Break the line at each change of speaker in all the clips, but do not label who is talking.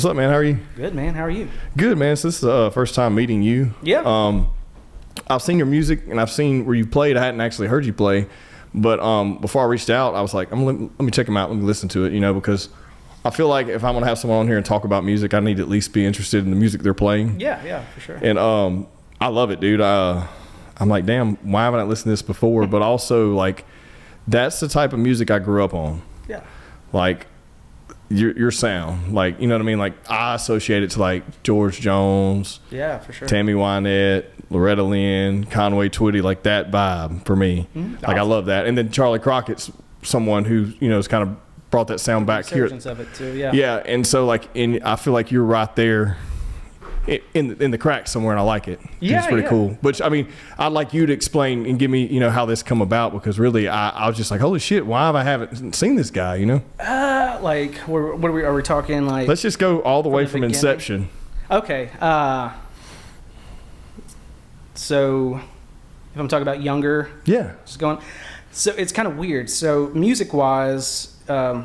What's up, man? How are you?
Good, man. How are you?
Good, man. So this is the first time meeting you.
Yeah.
I've seen your music and I've seen where you played. I hadn't actually heard you play, but before I reached out, I was like, let me check them out. Let me listen to it, because I feel like if I'm gonna have someone on here and talk about music, I need to at least be interested in the music they're playing.
Yeah, for sure.
And I love it, dude. I'm like, damn, why haven't I listened to this before? But also, like, that's the type of music I grew up on.
Yeah.
Like, your sound, like, you know what I mean? Like, I associate it to like George Jones,
yeah, for sure,
Tammy Wynette, Loretta Lynn, Conway Twitty, like that vibe for me. Like, awesome. I love that. And then Charlie Crockett's someone who, has kind of brought that sound back here.
Of it too, yeah.
Yeah, and so like, I feel like you're right there in the crack somewhere, and I like it.
Yeah,
it's pretty cool. But I mean, I'd like you to explain and give me, how this come about, because really, I was just like, holy shit, why have I haven't seen this guy?
Like, are we talking like?
Let's just go all the way from inception.
Okay. So, if I'm talking about younger,
yeah,
just going. So it's kind of weird. So music-wise, my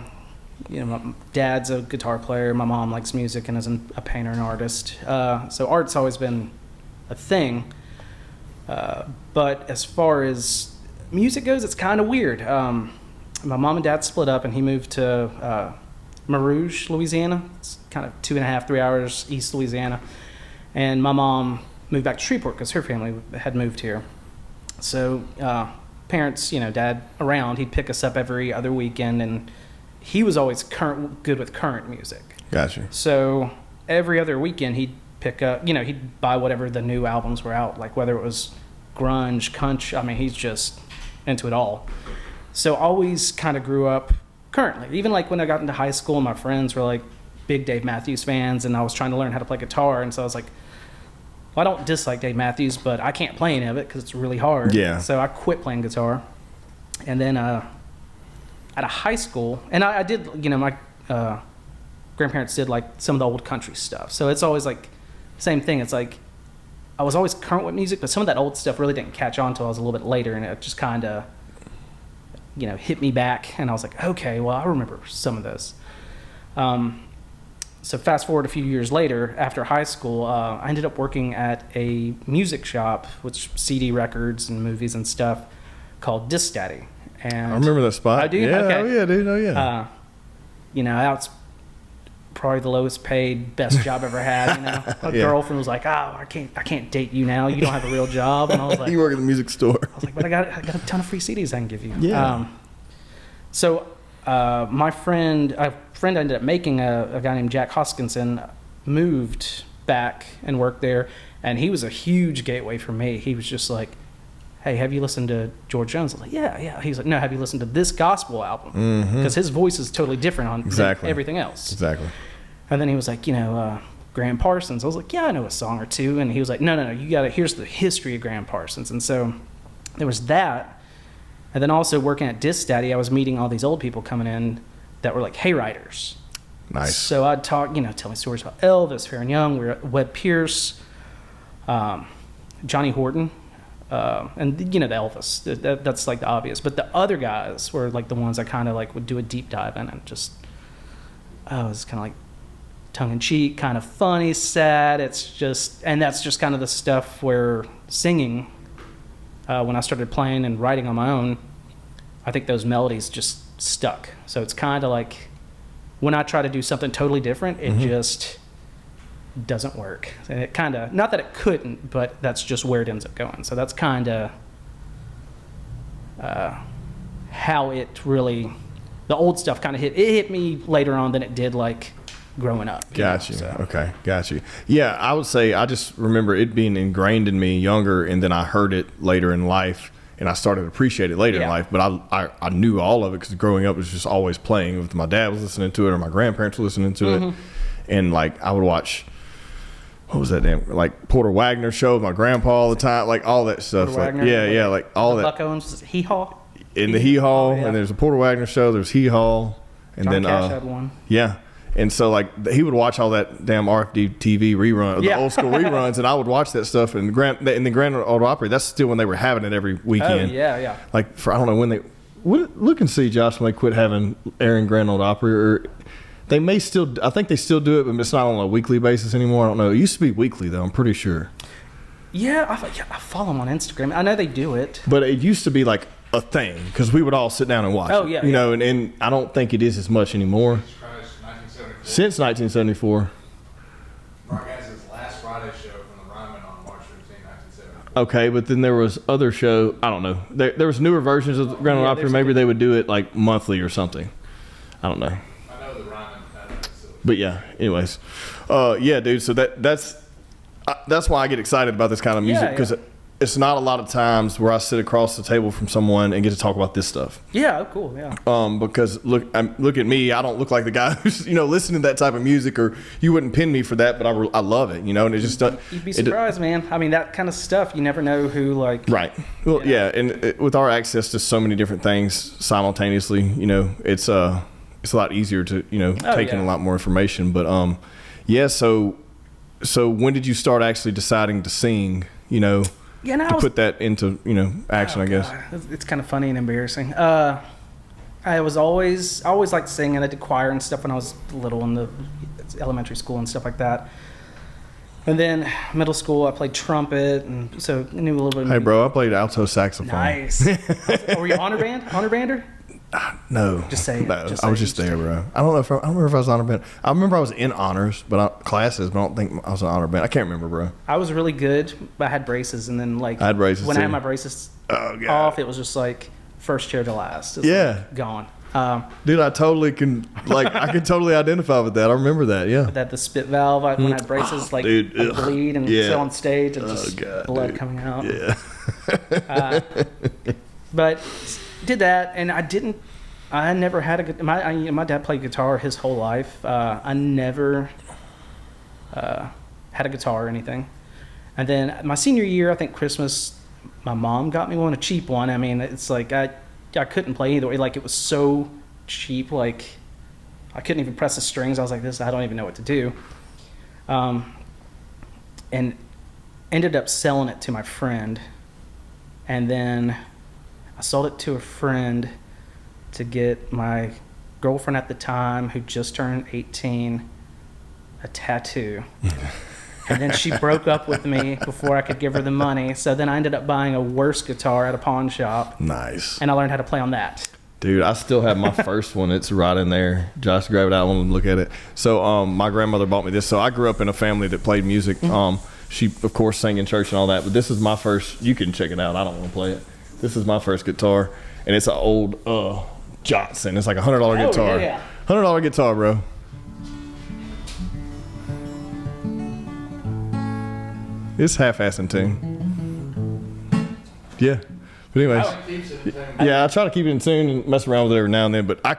dad's a guitar player. My mom likes music and is a painter and artist. So art's always been a thing. But as far as music goes, it's kind of weird. My mom and dad split up, and he moved to Marouge, Louisiana. It's kind of 2.5, 3 hours east Louisiana. And my mom moved back to Shreveport because her family had moved here. So parents, dad around, he'd pick us up every other weekend, and he was always good with current music.
Gotcha.
So every other weekend he'd pick up, he'd buy whatever the new albums were out, like whether it was grunge, country. I mean, he's just into it all. So always kind of grew up currently. Even like when I got into high school, my friends were like big Dave Matthews fans, and I was trying to learn how to play guitar. And so I was like, well, I don't dislike Dave Matthews, but I can't play any of it because it's really hard.
Yeah.
So I quit playing guitar. And then out of high school, and I did, my grandparents did like some of the old country stuff. So it's always like same thing. It's like I was always current with music, but some of that old stuff really didn't catch on until I was a little bit later, and it just kind of hit me back, and I was like, okay, well, I remember some of this. So fast forward a few years later, after high school, I ended up working at a music shop, which CD records and movies and stuff, called Disc Daddy. And
I remember that spot.
I do?
Yeah,
okay.
Oh yeah, dude, oh yeah.
That's probably the lowest paid, best job I ever had. My girlfriend was like, "Oh, I can't date you now. You don't have a real job." And I was like,
"You work at the music store."
I was like, "But I got a ton of free CDs I can give you."
Yeah.
My friend I ended up making a guy named Jack Hoskinson moved back and worked there, and he was a huge gateway for me. He was just like, hey, have you listened to George Jones? I was like, yeah. He's like, no, have you listened to this gospel album? Because his voice is totally different on everything else.
Exactly.
And then he was like, Graham Parsons. I was like, yeah, I know a song or two. And he was like, no, you got to, here's the history of Graham Parsons. And so there was that. And then also working at Disc Daddy, I was meeting all these old people coming in that were like hayriders.
Nice.
So I'd talk, tell me stories about Elvis, Fair and Young, Webb Pierce, Johnny Horton. And the Elvis, that's like the obvious, but the other guys were like the ones I kind of like would do a deep dive in, and just it was kind of like tongue-in-cheek, kind of funny, sad. And that's just kind of the stuff where singing, when I started playing and writing on my own, I think those melodies just stuck. So it's kind of like when I try to do something totally different, it just doesn't work. And it kind of, not that it couldn't, but that's just where it ends up going. So that's kind of how it really, the old stuff kind of hit me later on than it did like growing up.
Got you. Okay, got you. Yeah, I would say I just remember it being ingrained in me younger, and then I heard it later in life, and I started to appreciate it later in life. But I knew all of it because growing up was just always playing. If my dad was listening to it or my grandparents were listening to it, and like I would watch, what was that damn, like Porter Wagner show with my grandpa all the time, like all that stuff. Like, Wagner, like all that.
Buck Owens, Hee Haw.
In the Hee Haw, and there's a Porter Wagner show. There's Hee Haw, and
John
then
Cash had one.
Yeah, and so like he would watch all that damn RFD TV rerun, the old school reruns, and I would watch that stuff. And in the Grand Ole Opry, that's still when they were having it every weekend.
Oh yeah.
Like for I don't know when they look and see, Josh, when they quit having airing Grand Ole Opry, or They may still. I think they still do it, but it's not on a weekly basis anymore. I don't know. It used to be weekly though. I'm pretty sure.
Yeah, I follow them on Instagram. I know they do it.
But it used to be like a thing because we would all sit down and watch.
Oh yeah,
you know, and I don't think it is as much anymore. Since 1974.
Mark has his last Friday show from the Ryman on March 15, 1974.
Okay, but then there was other show. I don't know. There was newer versions of the Grand Ole Opry. Maybe they would do it like monthly or something. I don't know.
I know the Ryman had that facility.
But yeah. Anyways, yeah, dude. So that's why I get excited about this kind of music because it's not a lot of times where I sit across the table from someone and get to talk about this stuff.
Yeah, oh, cool. Yeah.
Because look at me. I don't look like the guy who's listening to that type of music, or you wouldn't pin me for that. But I love it, and it just
you'd be surprised, man. I mean, that kind of stuff you never know who like.
Right. Well, yeah, and with our access to so many different things simultaneously, it's a lot easier to take in a lot more information. But yeah. So when did you start actually deciding to sing? To put that into action, I guess.
It's kind of funny and embarrassing. I always liked singing. I did choir and stuff when I was little in the elementary school and stuff like that. And then middle school, I played trumpet, and so I knew a little bit.
Hey, bro, I played alto saxophone.
Nice. Were you honor bander?
No.
Just say it.
No, I was just there, bro. I don't remember if I was honor band. I remember I was in honors, classes, but I don't think I was an honor band. I can't remember, bro.
I was really good, but I had braces, and then I
had braces
when
too.
I had my braces off, it was just like first chair to last. It's gone.
Dude, I totally can I can totally identify with that. I remember that. Yeah.
That the spit valve when I had braces,
dude,
I'd bleed and sit on stage and just blood coming out.
Yeah.
But did that, and I never had a good. My dad played guitar his whole life. I never had a guitar or anything. And then my senior year, I think Christmas, my mom got me a cheap one. I mean, it's like I couldn't play either way. Like it was so cheap. Like I couldn't even press the strings. I was like, I don't even know what to do. And ended up selling it to my friend, and then I sold it to a friend to get my girlfriend at the time, who just turned 18, a tattoo. And then she broke up with me before I could give her the money. So then I ended up buying a worse guitar at a pawn shop.
Nice.
And I learned how to play on that.
Dude, I still have my first one. It's right in there. Josh, grab it out and look at it. So my grandmother bought me this. So I grew up in a family that played music. She, of course, sang in church and all that. But this is my first. You can check it out. I don't want to play it. This is my first guitar. And it's an old Johnson. It's like $100 guitar.
Yeah.
$100 guitar, bro. It's half-assed in tune. Yeah. But anyways. Yeah, I try to keep it in tune and mess around with it every now and then. But I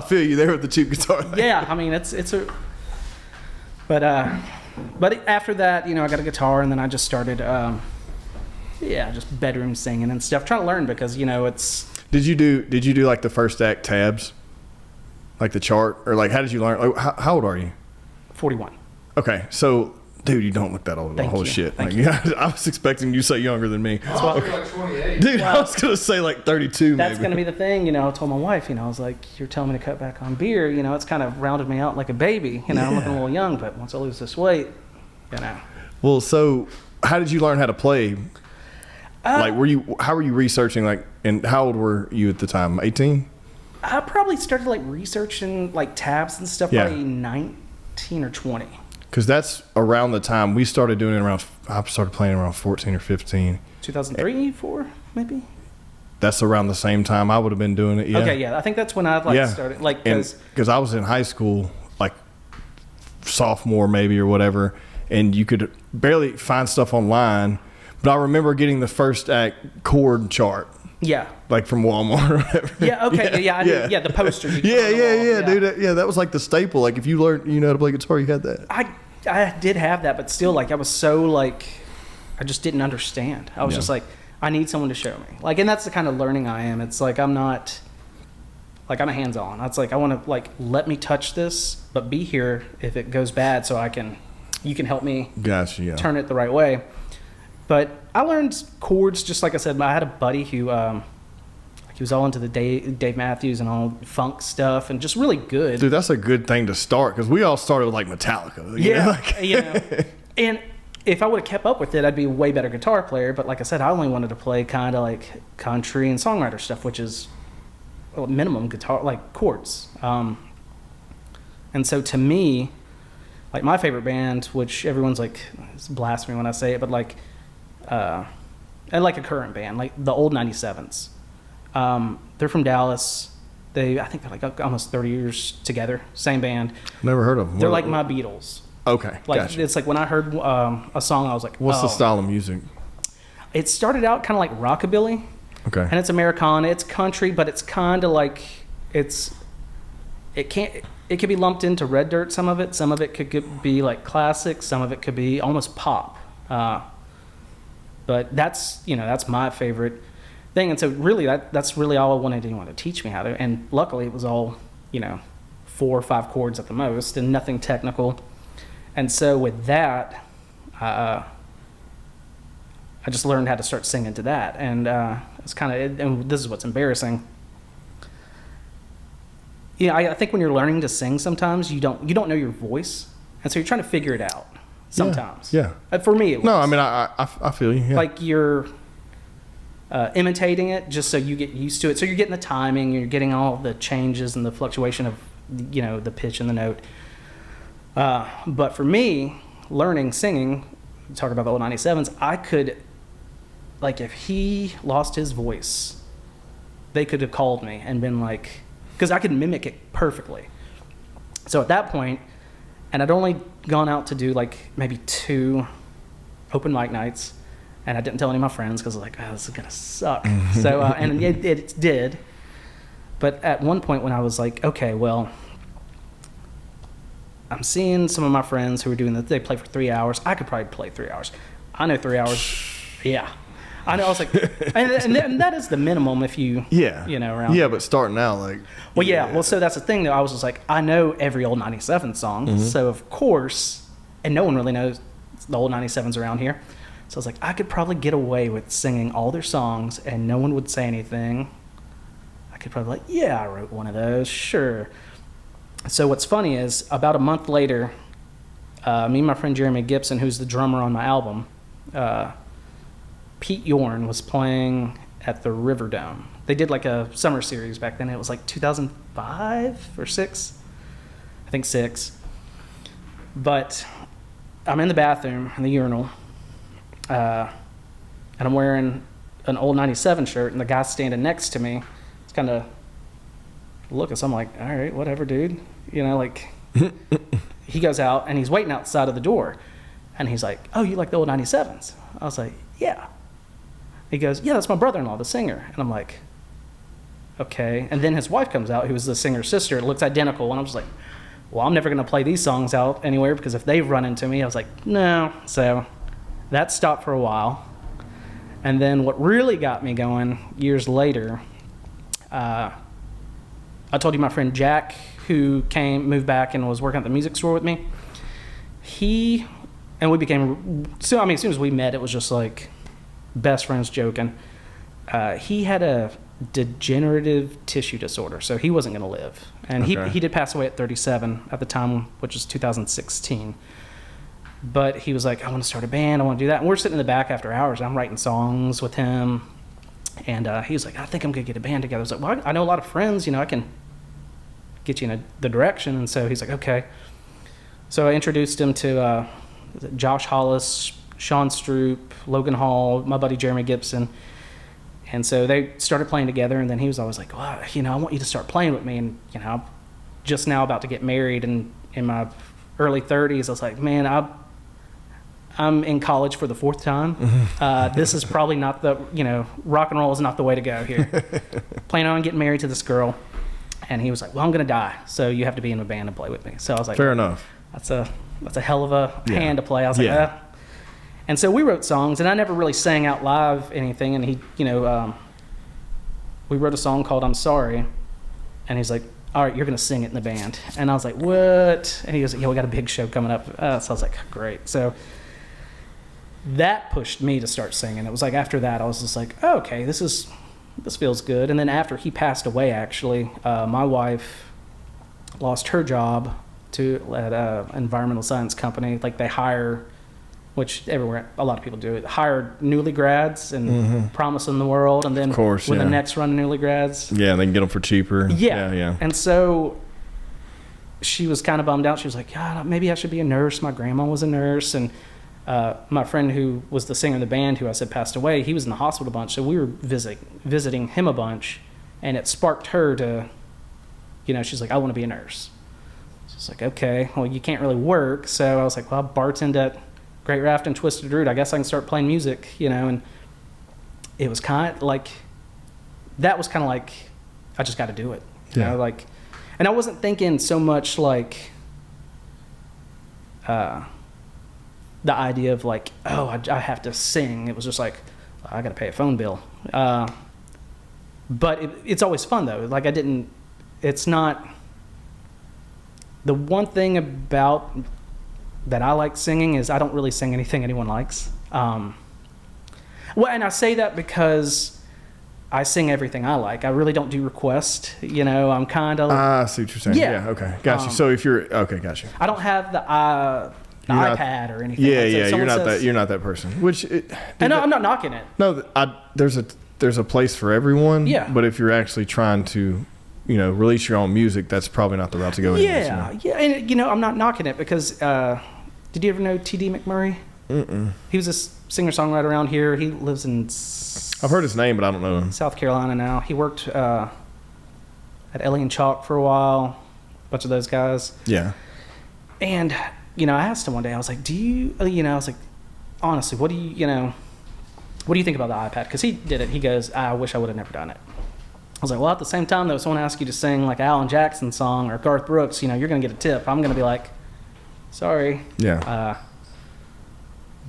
feel you there with the cheap guitar.
Yeah, I mean, it's a... But after that, I got a guitar, and then I just started... just bedroom singing and stuff. Trying to learn because it's. Did you
do like the first act tabs, like the chart, or like how did you learn? Like, how old are you?
41.
Okay, so dude, you don't look that old.
Thank you.
Shit.
Thank you.
I was expecting you to say younger than me.
Oh, you're like 28.
Dude, I was gonna say like 32.
That's gonna be the thing. I told my wife. I was like, "You're telling me to cut back on beer. It's kind of rounded me out like a baby. I'm looking a little young, but once I lose this weight,
Well, so how did you learn how to play? How were you researching, and how old were you at the time? 18?
I probably started researching tabs and stuff by 19 or 20.
Because that's around the time we started doing it I started playing around 14 or 15.
2003, 4, maybe?
That's around the same time I would have been doing it, yeah.
Okay, yeah. I think that's when I started.
Because I was in high school, sophomore maybe or whatever, and you could barely find stuff online. But I remember getting the first act chord chart.
Yeah.
From Walmart or whatever.
Yeah, okay. Yeah, the poster.
Yeah, dude. That was the staple. If you learned, how to play guitar, you had that.
I did have that, but still, I was so, I just didn't understand. I was just I need someone to show me. And that's the kind of learning I am. It's I'm not, I'm a hands-on. It's I want to, let me touch this, but be here if it goes bad so you can help me turn it the right way. But I learned chords, just like I said. I had a buddy who he was all into the Dave Matthews and all funk stuff, and just really good.
Dude, that's a good thing to start, because we all started with like Metallica.
And if I would have kept up with it, I'd be a way better guitar player. But like I said, I only wanted to play kind of like country and songwriter stuff, which is minimum guitar, like chords. And so to me, like my favorite band, which everyone's like, it's blasphemy when I say it, but like, and like a current band, like the old 97s. They're from Dallas. I think they're like almost 30 years together. Same band.
Never heard of them.
They're like my Beatles.
Okay,
Like
gotcha.
it's like when I heard a song, I was like,
What's the style of music?
It started out kind of like rockabilly,
Okay.
and it's Americana. It's country, but it's kind of like it could be lumped into red dirt. Some of it could be like classic. Some of it could be almost pop. But that's my favorite thing. And so really that's really all I wanted anyone to teach me how to. And luckily it was all 4 or 5 chords at the most and nothing technical. And so with that, I just learned how to start singing to that. And it's kind of, and this is what's embarrassing. I think when you're learning to sing, sometimes you don't know your voice, and so you're trying to figure it out. Sometimes,
Yeah.
For me, it was.
No, I mean I feel you. Yeah.
Like you're imitating it just so you get used to it. So you're getting the timing, you're getting all the changes and the fluctuation of the pitch and the note. But for me, learning singing, talk about the old 97s, I could, like, if he lost his voice, they could have called me and been like, because I could mimic it perfectly. So at that point, and I'd only gone out to do like maybe 2 open mic nights, and I didn't tell any of my friends because I was like, oh, this is gonna suck. So and it did. But at one point when I was like, okay, well, I'm seeing some of my friends who are doing that. They play for 3 hours. I could probably play 3 hours. I know 3 hours. Yeah. I know. I was like, and that is the minimum if you, around.
Yeah, but starting out, like.
Well, yeah. Well, so that's the thing, though. I was just like, I know every old 97 song. So, of course, and no one really knows the old 97s around here. So I was like, I could probably get away with singing all their songs and no one would say anything. I could probably like, yeah, I wrote one of those. Sure. So what's funny is about a month later, me and my friend Jeremy Gibson, who's the drummer on my album, Pete Yorn was playing at the Riverdome. They did like a summer series back then. It was like 2005 or 6. I think 6. But I'm in the bathroom, in the urinal, and I'm wearing an old 97 shirt, and the guy standing next to me is kind of looking. So I'm like, all right, whatever, dude. He goes out, and he's waiting outside of the door. And he's like, oh, you like the old 97s? I was like, yeah. He goes, yeah, that's my brother-in-law, the singer. And I'm like, okay. And then his wife comes out, who was the singer's sister. It looks identical. And I was like, well, I'm never going to play these songs out anywhere because if they run into me, I was like, no. So that stopped for a while. And then what really got me going years later, I told you my friend Jack, who moved back and was working at the music store with me. And we became, as soon as we met, it was just like best friends joking. He had a degenerative tissue disorder, so he wasn't going to live. And he did pass away at 37 at the time, which was 2016. But he was like, I want to start a band, I want to do that. And we're sitting in the back after hours, and I'm writing songs with him. And he was like, I think I'm going to get a band together. I was like, well, I know a lot of friends, I can get you in the direction. And so he's like, okay. So I introduced him to Josh Hollis, Sean Stroop, Logan Hall, my buddy Jeremy Gibson. And so they started playing together, and then he was always like, well, I want you to start playing with me. And, I'm just now about to get married, and in my early 30s, I was like, man, I'm in college for the 4th time. This is probably not rock and roll is not the way to go here. Planning on getting married to this girl. And he was like, well, I'm going to die, so you have to be in a band and play with me. So I was like,
fair enough.
That's a hell of a hand to play. I was like, And so we wrote songs, and I never really sang out live anything. And he, we wrote a song called I'm Sorry. And he's like, all right, you're going to sing it in the band. And I was like, what? And he was like, yeah, we got a big show coming up. So I was like, great. So that pushed me to start singing. It was like after that, I was just like, oh, okay, this is this feels good. And then after he passed away, actually, my wife lost her job at an environmental science company. Like they hire, which everywhere, a lot of people do it, hire newly grads and promise them the world. And then
Of course,
when
yeah.
the next run of newly grads.
Yeah, they can get them for cheaper.
Yeah. And so she was kind of bummed out. She was like, God, maybe I should be a nurse. My grandma was a nurse. And my friend who was the singer of the band, who I said passed away, he was in the hospital a bunch. So we were visiting him a bunch. And it sparked her to, she's like, I want to be a nurse. So it's like, okay, well, you can't really work. So I was like, well, I bartend at Great Raft and Twisted Root. I guess I can start playing music, and it was kind of like, that was kind of like, I just got to do it. And I wasn't thinking so much like the idea of like, oh, I have to sing. It was just like, I got to pay a phone bill. But it's always fun though. Like it's not, the one thing about that I like singing is I don't really sing anything anyone likes. And I say that because I sing everything I like. I really don't do requests. I'm kind of.
I see what you're saying. Yeah. Okay. Got you. So if you're okay, got you.
I don't have the iPad or anything.
Yeah,
like
yeah.
that.
You're not that person. Which.
I'm not knocking it.
No, there's a place for everyone.
Yeah.
But if you're actually trying to, release your own music, that's probably not the route to go.
Yeah, yeah. And I'm not knocking it because. Did you ever know T.D. McMurray?
Mm-mm.
He was a singer-songwriter around here. He lives in
I've heard his name, but I don't know him.
South Carolina now. He worked at Ellie and Chalk for a while, a bunch of those guys.
Yeah.
And, I asked him one day, I was like, I was like, honestly, what do you think about the iPad? Because he did it. He goes, I wish I would have never done it. I was like, well, at the same time, though, if someone asks you to sing like Alan Jackson's song or Garth Brooks, you're going to get a tip. I'm going to be like, sorry.
Yeah.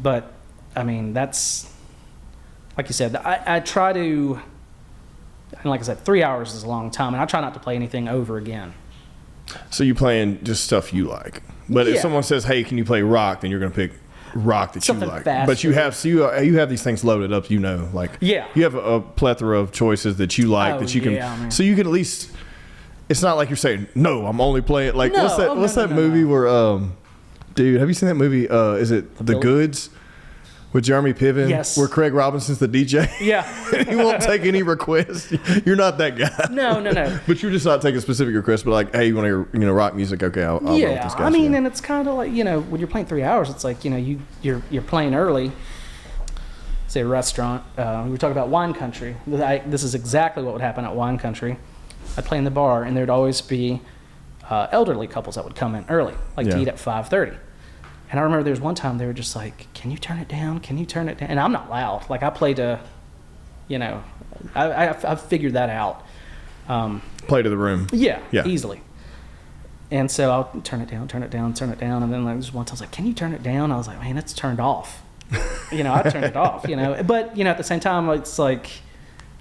But, I mean, that's, like you said, I try to, and like I said, 3 hours is a long time, and I try not to play anything over again.
So you playing just stuff you like. But if someone says, hey, can you play rock, then you're going to pick rock that
Something
you like.
faster.
But you have these things loaded up, like
Yeah.
you have a plethora of choices that you like that you can.
Man.
So you can at least. It's not like you're saying no. I'm only playing like
No,
what's that movie where dude, have you seen that movie? Is it The Goods with Jeremy Piven?
Yes.
Where Craig Robinson's the DJ.
Yeah.
He won't take any requests. You're not that guy.
No.
But you're just not taking specific requests. But like, hey, you want to hear rock music? Okay, I'll roll with this guy.
I mean, and it's kind of like when you're playing 3 hours, it's like you're playing early. Say a restaurant. We were talking about wine country. This is exactly what would happen at wine country. I'd play in the bar, and there'd always be elderly couples that would come in early, to eat at 5:30. And I remember there was one time they were just like, "Can you turn it down? Can you turn it down?" And I'm not loud. Like I play to, I've figured that out.
Play to the room.
Yeah, easily. And so I'll turn it down, and then there's one time I was like, "Can you turn it down?" I was like, "Man, it's turned off." I turned it off. But at the same time, it's like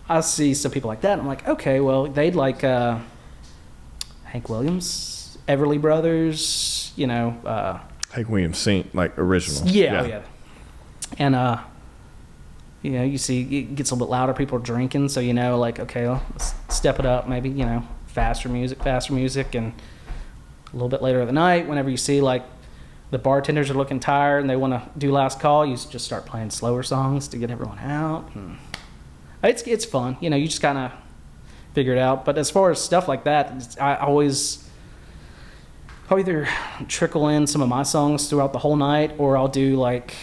I see some people like that. And I'm like, okay, well, they'd like Hank Williams, Everly Brothers,
Hank Williams sing like original.
Yeah. And you see it gets a little bit louder. People are drinking, so okay, well, let's step it up. Maybe faster music, and a little bit later of the night, whenever you see like the bartenders are looking tired and they want to do last call, you just start playing slower songs to get everyone out. And it's fun, you just kind of figure it out. But as far as stuff like that, I'll either trickle in some of my songs throughout the whole night, or I'll do like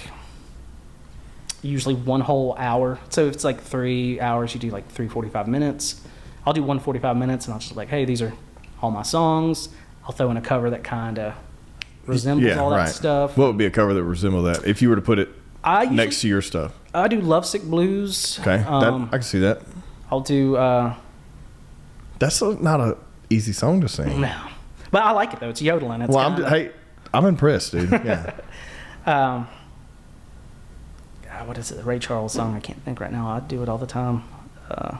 usually one whole hour. So if it's like 3 hours, you do like 45 minutes. I'll do 45 minutes, and I'll just like, hey, these are all my songs. I'll throw in a cover that kind of resembles all that stuff.
What would be a cover that resemble that if you were to put it next to your stuff?
I do Lovesick Blues.
Okay, I can see that.
I'll do.
That's not a easy song to sing.
No, but I like it though. It's yodeling. It's
I'm impressed, dude. Yeah.
God, what is it? The Ray Charles song? I can't think right now. I do it all the time.
Oh,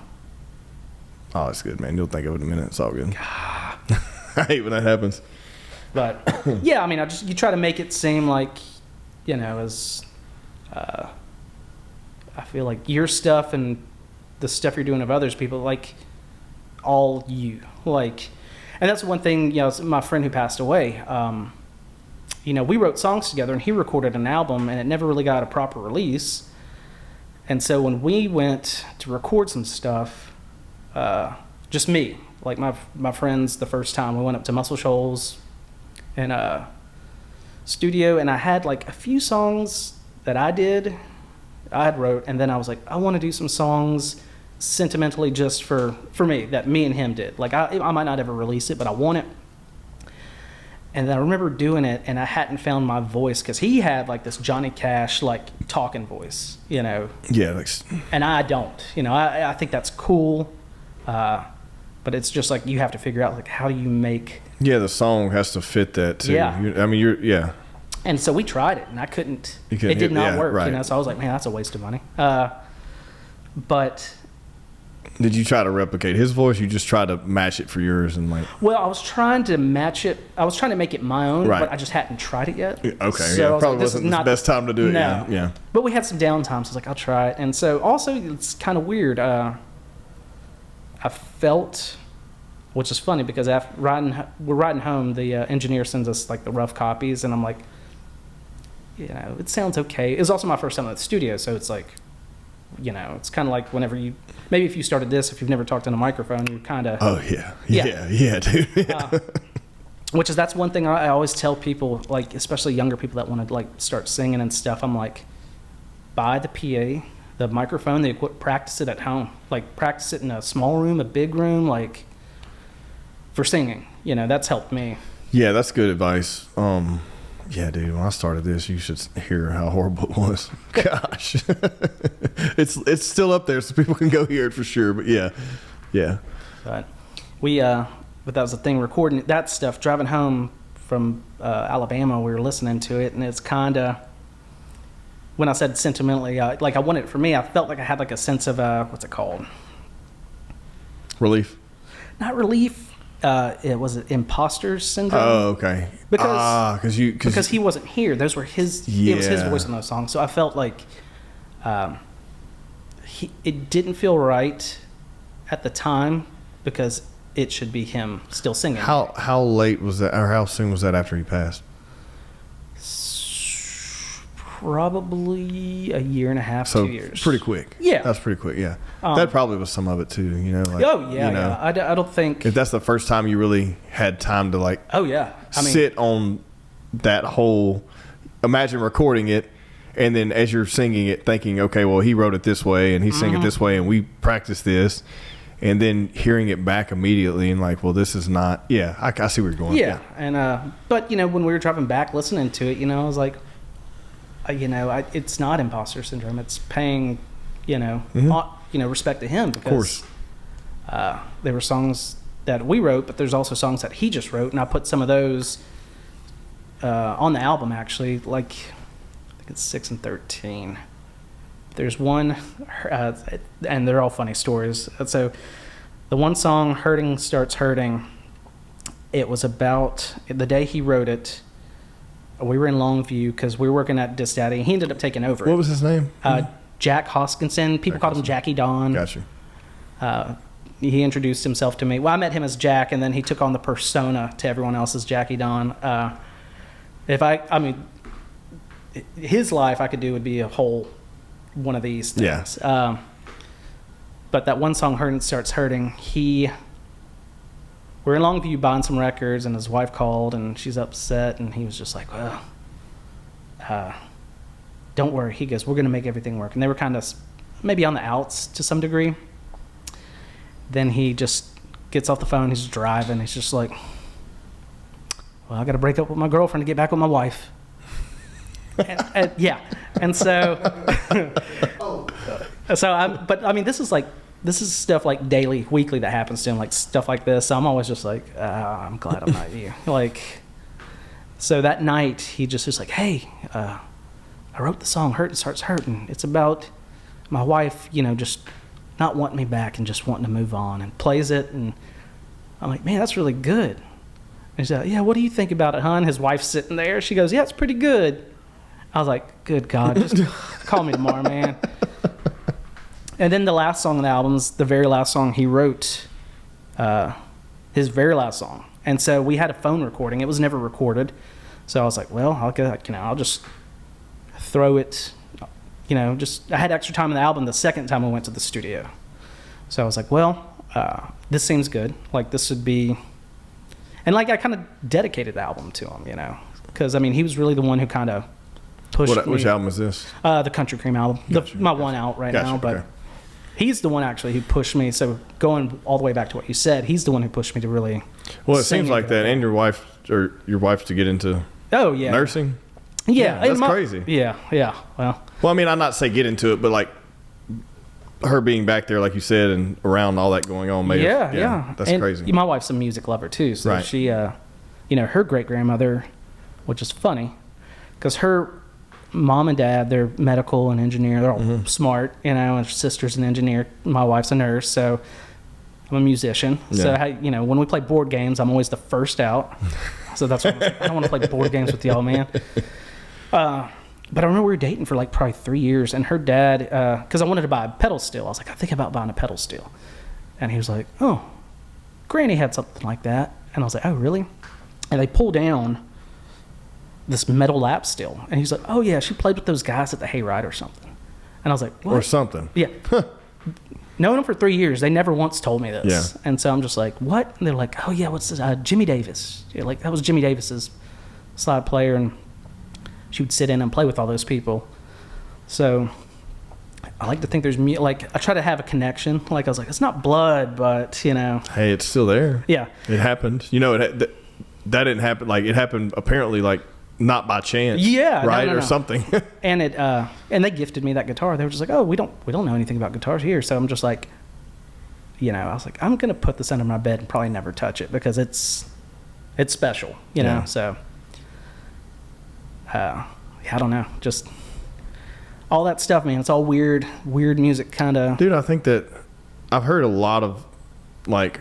that's good, man. You'll think of it in a minute. It's all good. I hate when that happens.
But yeah, I mean, you try to make it seem like, as I feel like your stuff and the stuff you're doing of others people, like all you, like, and that's one thing, you know, my friend who passed away, you know, we wrote songs together and he recorded an album and it never really got a proper release. And so when we went to record some stuff, just me, like my friends, the first time we went up to Muscle Shoals and studio, and I had like a few songs that I had wrote, and then I was like, I want to do some songs sentimentally just for me, that me and him did. Like I might not ever release it, but I want it. And then I remember doing it, and I hadn't found my voice, because he had like this Johnny Cash like talking voice, you know.
Yeah. Like,
and I don't, you know. I think that's cool, but it's just like you have to figure out like how do you make.
Yeah, the song has to fit that too.
Yeah.
I mean, yeah.
And so we tried it, and I couldn't. It did not work, you know. So I was like, man, that's a waste of money. But
did you try to replicate his voice? You just try to match it for yours and like.
Well, I was trying to match it. I was trying to make it my own, but I just hadn't tried it yet.
Okay,
so
yeah, probably wasn't the best time to do it.
No.
Yeah.
But we had some downtime, so I was like, I'll try it. And so also, it's kind of weird. I felt, which is funny because after we're riding home, the engineer sends us like the rough copies, and I'm like, you know, it sounds okay. It was also my first time at the studio, so it's like, you know, it's kind of like whenever maybe if you started this, if you've never talked in a microphone, you kind of.
Oh yeah, dude. Yeah.
That's one thing I always tell people, like especially younger people that want to like start singing and stuff. I'm like, buy the PA, the microphone, the equipment, practice it at home. Like practice it in a small room, a big room, like for singing. You know, that's helped me.
Yeah, that's good advice. Yeah, dude, when I started this, you should hear how horrible it was. Gosh. It's still up there so people can go hear it for sure, but yeah.
But but that was the thing, recording that stuff, driving home from Alabama, we were listening to it, and it's kind of, when I said sentimentally, like I wanted it for me, I felt like I had like a sense of, what's it called?
Relief?
Not relief. It was imposter syndrome.
Oh, okay.
Because
because
he wasn't here. Those were his. Yeah. It was his voice in those songs. So I felt like it didn't feel right at the time because it should be him still singing.
How late was that, or how soon was that after he passed?
Probably a year and a half,
so
2 years.
Pretty quick.
Yeah,
that's pretty quick. Yeah, that probably was some of it too. You know. Like,
oh yeah,
you know,
yeah. I don't think
if that's the first time you really had time to like.
Oh yeah.
Sit on that whole. Imagine recording it, and then as you're singing it, thinking, okay, well, he wrote it this way, and he sang it this way, and we practiced this, and then hearing it back immediately, and like, well, this is not. Yeah, I see where you're going.
Yeah, and but you know, when we were driving back, listening to it, you know, I was like. You know, it's not imposter syndrome. It's paying, you know, respect to him, because
of course.
There were songs that we wrote, but there's also songs that he just wrote, and I put some of those on the album actually. Like I think it's 6 and 13. There's one, and they're all funny stories. So the one song, "Hurting Starts Hurting," it was about the day he wrote it. We were in Longview because we were working at Disc Daddy. He ended up taking over.
What was his name?
Jack Hoskinson. People called him Jackie Don.
Gotcha.
He introduced himself to me. Well, I met him as Jack, and then he took on the persona to everyone else as Jackie Don. His life I could do would be a whole one of these things.
Yeah.
But that one song, "Hurting Starts Hurting," we're in Longview buying some records, and his wife called, and she's upset, and he was just like, well, don't worry. He goes, we're going to make everything work. And they were kind of maybe on the outs to some degree. Then he just gets off the phone. He's driving. He's just like, well, I got to break up with my girlfriend to get back with my wife. and yeah. And so, this is stuff like daily, weekly that happens to him, like stuff like this. So I'm always just like, I'm glad I'm not you. Like, so that night he just was like, hey, I wrote the song "Hurting Starts Hurting." It's about my wife, you know, just not wanting me back and just wanting to move on, and plays it. And I'm like, man, that's really good. And he's like, yeah, what do you think about it, hon? His wife's sitting there. She goes, yeah, it's pretty good. I was like, good God, just call me tomorrow, man. And then the last song on the album's the very last song he wrote, his very last song. And so we had a phone recording. It was never recorded. So I was like, well, I'll just throw it, I had extra time on the album the second time I went to the studio. So I was like, well, this seems good. Like, this would be... And, like, I kind of dedicated the album to him, because, I mean, he was really the one who kind of pushed me.
Which album is this?
The Country Cream album. My one out right now, but he's the one, actually, who pushed me. So going all the way back to what you said, he's the one who pushed me to really...
Well, it seems like that. And your wife to get into nursing?
Yeah.
That's crazy.
Yeah. Well,
I mean, I'm not say get into it, but, like, her being back there, like you said, and around all that going on, that's
and
crazy.
My wife's a music lover too, so
right.
she, her great grandmother, which is funny, because her mom and dad, they're medical and engineer, they're all smart, and her sister's an engineer, my wife's a nurse, so I'm a musician. So when we play board games, I'm always the first out. So that's why I don't want to play board games with y'all, man. But I remember we were dating for like probably 3 years, and her dad, because I wanted to buy a pedal steel. I was like, I think about buying a pedal steel. And he was like, oh, Granny had something like that. And I was like, oh, really? And they pull down this metal lap steel. And he's like, oh, yeah, she played with those guys at the Hayride or something. And I was like, what?
Or something.
Yeah. Knowing them for 3 years, they never once told me this. Yeah. And so I'm just like, what? And they're like, oh, yeah, what's this? Jimmy Davis. Yeah, like, that was Jimmy Davis's slide player, and she would sit in and play with all those people. So I like to think there's like, I try to have a connection. Like, I was like, it's not blood, but
hey, it's still there.
Yeah,
it happened. That didn't happen. Like, it happened apparently, like, not by chance.
Yeah,
right,
no.
or something.
And and they gifted me that guitar. They were just like, oh, we don't know anything about guitars here. So I'm just like, I was like, I'm gonna put this under my bed and probably never touch it because it's special, know. So. I don't know, just all that stuff, man. It's all weird music, kind of.
Dude, I think that I've heard a lot of like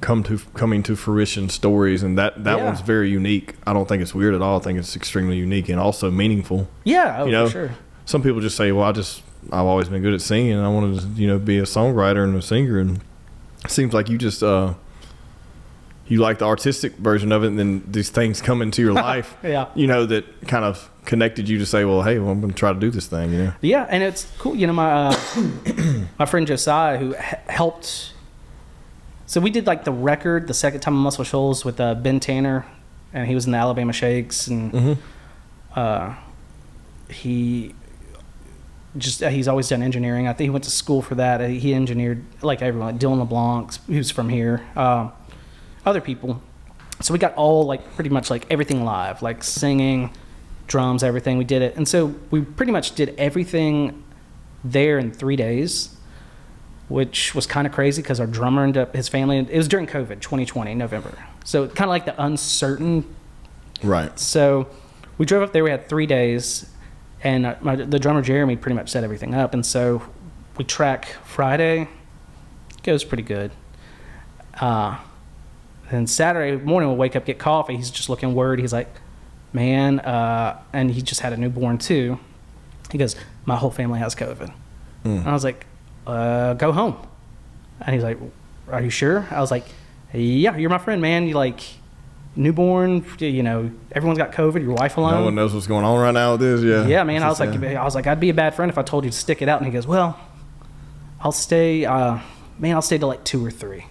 coming to fruition stories, and that one's very unique. I don't think it's weird at all. I think it's extremely unique and also meaningful.
Yeah, for sure.
Some people just say, well, I've always been good at singing, and I wanted to be a songwriter and a singer, and it seems like you just you like the artistic version of it, and then these things come into your life, that kind of connected you to say, well, hey, I'm going to try to do this thing,
Yeah, and it's cool. My my friend Josiah, who helped. So we did like the record, the second time on Muscle Shoals with Ben Tanner, and he was in the Alabama Shakes, and he's always done engineering. I think he went to school for that. He engineered like everyone, like Dylan LeBlanc, who's from here. Other people. So we got all like pretty much like everything live, like singing, drums, everything. We did it. And so we pretty much did everything there in 3 days, which was kind of crazy because our drummer ended up, his family, it was during COVID, 2020, November. So kind of like the uncertain.
Right.
So we drove up there, we had 3 days, and the drummer Jeremy pretty much set everything up. And so we track Friday, goes pretty good. And Saturday morning we'll wake up, get coffee. He's just looking worried. He's like, man, and he just had a newborn too. He goes, my whole family has COVID. And I was like, go home. And he's like, are you sure? I was like, yeah, you're my friend, man. You like newborn, everyone's got COVID, your wife alone.
No one knows what's going on right now with this, yeah.
Yeah, man. I was like, I'd be a bad friend if I told you to stick it out. And he goes, well, I'll stay till like 2 or 3.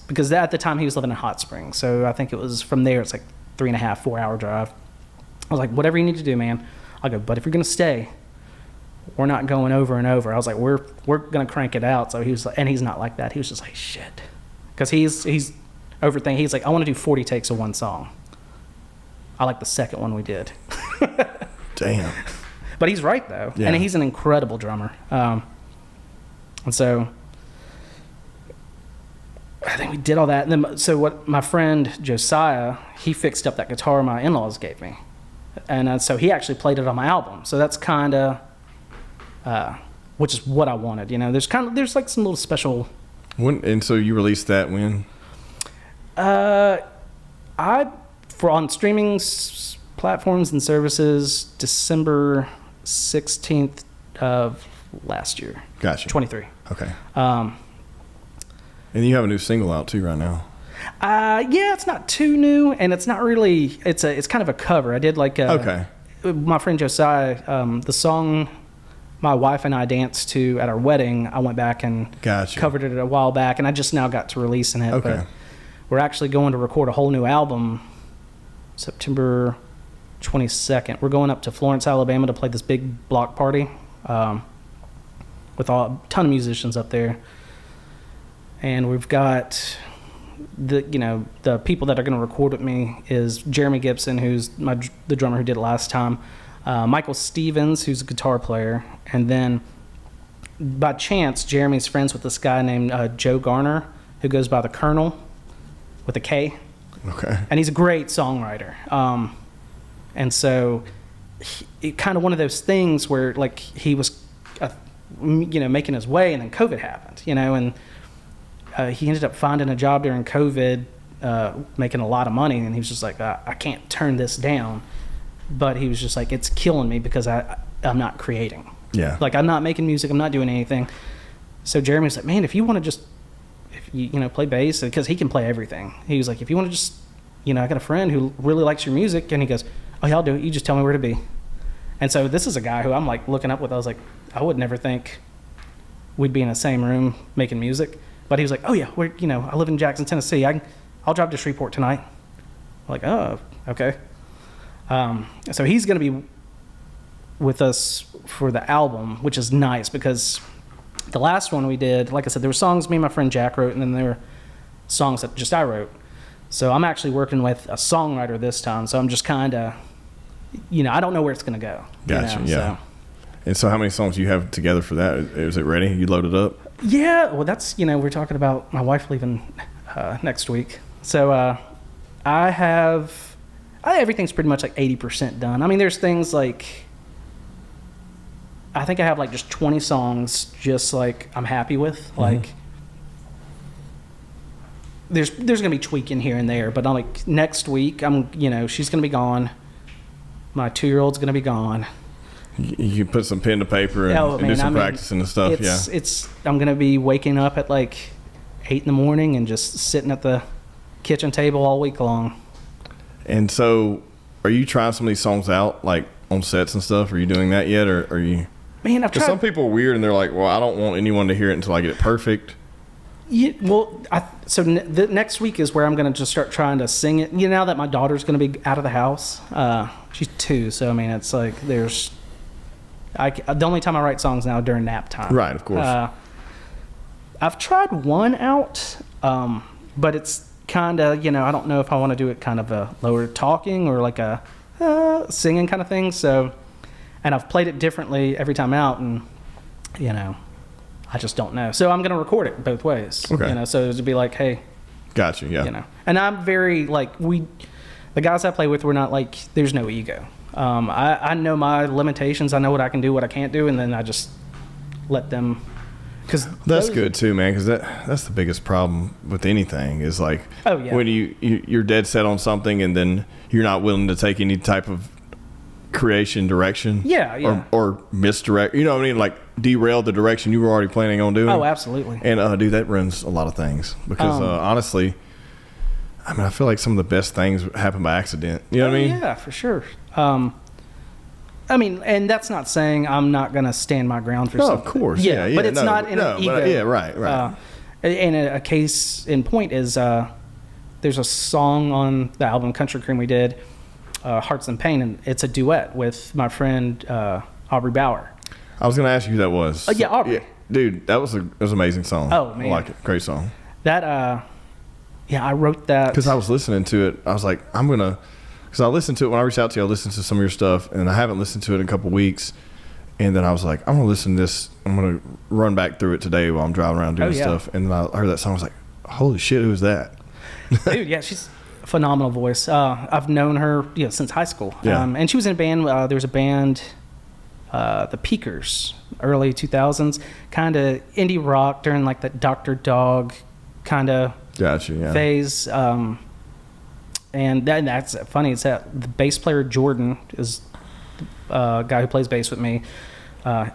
Because at the time he was living in Hot Springs, so I think it was from there. It's like 3.5, 4 hour drive. I was like, whatever you need to do, man. I'll go. But if you're gonna stay, we're not going over and over. I was like, we're gonna crank it out. So he was like, and he's not like that. He was just like, shit, because he's overthinking. He's like, I want to do 40 takes of one song. I like the second one we did.
Damn.
But he's right though, and he's an incredible drummer. And so. I think we did all that. And then, so what my friend Josiah, he fixed up that guitar my in-laws gave me. And so he actually played it on my album. So that's kind of, which is what I wanted. There's like some little special.
And so you released that when?
On streaming platforms and services, December 16th of last year.
Gotcha.
23.
Okay. And you have a new single out too right now.
Yeah, it's not too new, and it's not really. It's kind of a cover. I did like my friend Josiah, the song my wife and I danced to at our wedding. I went back and covered it a while back, and I just now got to releasing it.
Okay.
But we're actually going to record a whole new album September 22nd. We're going up to Florence, Alabama to play this big block party with a ton of musicians up there. And we've got the people that are going to record with me is Jeremy Gibson, who's the drummer who did it last time, Michael Stevens, who's a guitar player, and then by chance, Jeremy's friends with this guy named Joe Garner, who goes by the Colonel with a K.
Okay.
And he's a great songwriter. And so it kind of one of those things where like he was, making his way, and then COVID happened, and he ended up finding a job during COVID, making a lot of money, and he was just like, I can't turn this down. But he was just like, it's killing me because I'm not creating.
Yeah. Like,
I'm not making music. I'm not doing anything. So Jeremy was like, man, if you want to just, play bass, because he can play everything. He was like, if you want to just, I got a friend who really likes your music. And he goes, oh, yeah, I'll do it. You just tell me where to be. And so this is a guy who I'm like looking up with. I was like, I would never think we'd be in the same room making music. But he was like, oh, yeah, I live in Jackson, Tennessee. I'll drive to Shreveport tonight. I'm like, oh, okay. So he's going to be with us for the album, which is nice because the last one we did, like I said, there were songs me and my friend Jack wrote, and then there were songs that just I wrote. So I'm actually working with a songwriter this time. So I'm just kind of, I don't know where it's going to go.
Gotcha, yeah. So. And so how many songs do you have together for that? Is it ready? You loaded up?
Yeah, well, that's, we're talking about my wife leaving next week. So everything's pretty much like 80% done. I mean, there's things like, I think I have like just 20 songs just like I'm happy with. Mm-hmm. Like, there's going to be tweaking here and there, but I'm like, next week, she's going to be gone. My 2-year-old's going to be gone.
You put some pen to paper and do some practicing and stuff,
I'm going to be waking up at like 8 in the morning and just sitting at the kitchen table all week long.
And so, are you trying some of these songs out, like on sets and stuff? Are you doing that yet, or are you?
Man, I've tried.
Some people are weird, and they're like, "Well, I don't want anyone to hear it until I get it perfect."
Yeah, well, the next week is where I'm going to just start trying to sing it. Now that my daughter's going to be out of the house, she's 2, so I mean, it's like the only time I write songs now during nap time.
Right, of course.
I've tried one out, but it's kind of, I don't know if I want to do it kind of a lower talking or like a singing kind of thing. So, and I've played it differently every time out, and I just don't know. So I'm going to record it both ways.
Okay.
So to be like, hey,
gotcha, yeah.
And I'm very like the guys I play with, we're not like, there's no ego. I know my limitations. I know what I can do, what I can't do, and then I just let them. Cause
that's good too, man. Because that's the biggest problem with anything is like, when you're dead set on something and then you're not willing to take any type of creation direction, or misdirect. You know what I mean? Like derail the direction you were already planning on doing.
Oh, absolutely.
And dude, that ruins a lot of things because honestly, I mean, I feel like some of the best things happen by accident. You know what I mean? Yeah,
for sure. I mean, and that's not saying I'm not going to stand my ground for something.
Of course.
Yeah, but it's not in an ego.
Yeah, right.
And a case in point is there's a song on the album Country Cream we did, Hearts and Pain, and it's a duet with my friend Aubrey Bauer.
I was going to ask you who that was.
Yeah, Aubrey.
Yeah, dude, that was an amazing song.
Oh, man.
I like it. Great song.
That, I wrote that.
Because I was listening to it. I was like, I'm going to... Because I listened to it when I reached out to you. I listened to some of your stuff, and I haven't listened to it in a couple weeks. And then I was like, I'm going to listen to this. I'm going to run back through it today while I'm driving around doing stuff. And then I heard that song. I was like, holy shit, who's that?
Dude, yeah, she's a phenomenal voice. I've known her since high school.
Yeah.
And she was in a band. There was a band, The Peakers, early 2000s, kind of indie rock during like that Dr. Dog kind of phase. And that's funny. It's that the bass player Jordan is a guy who plays bass with me.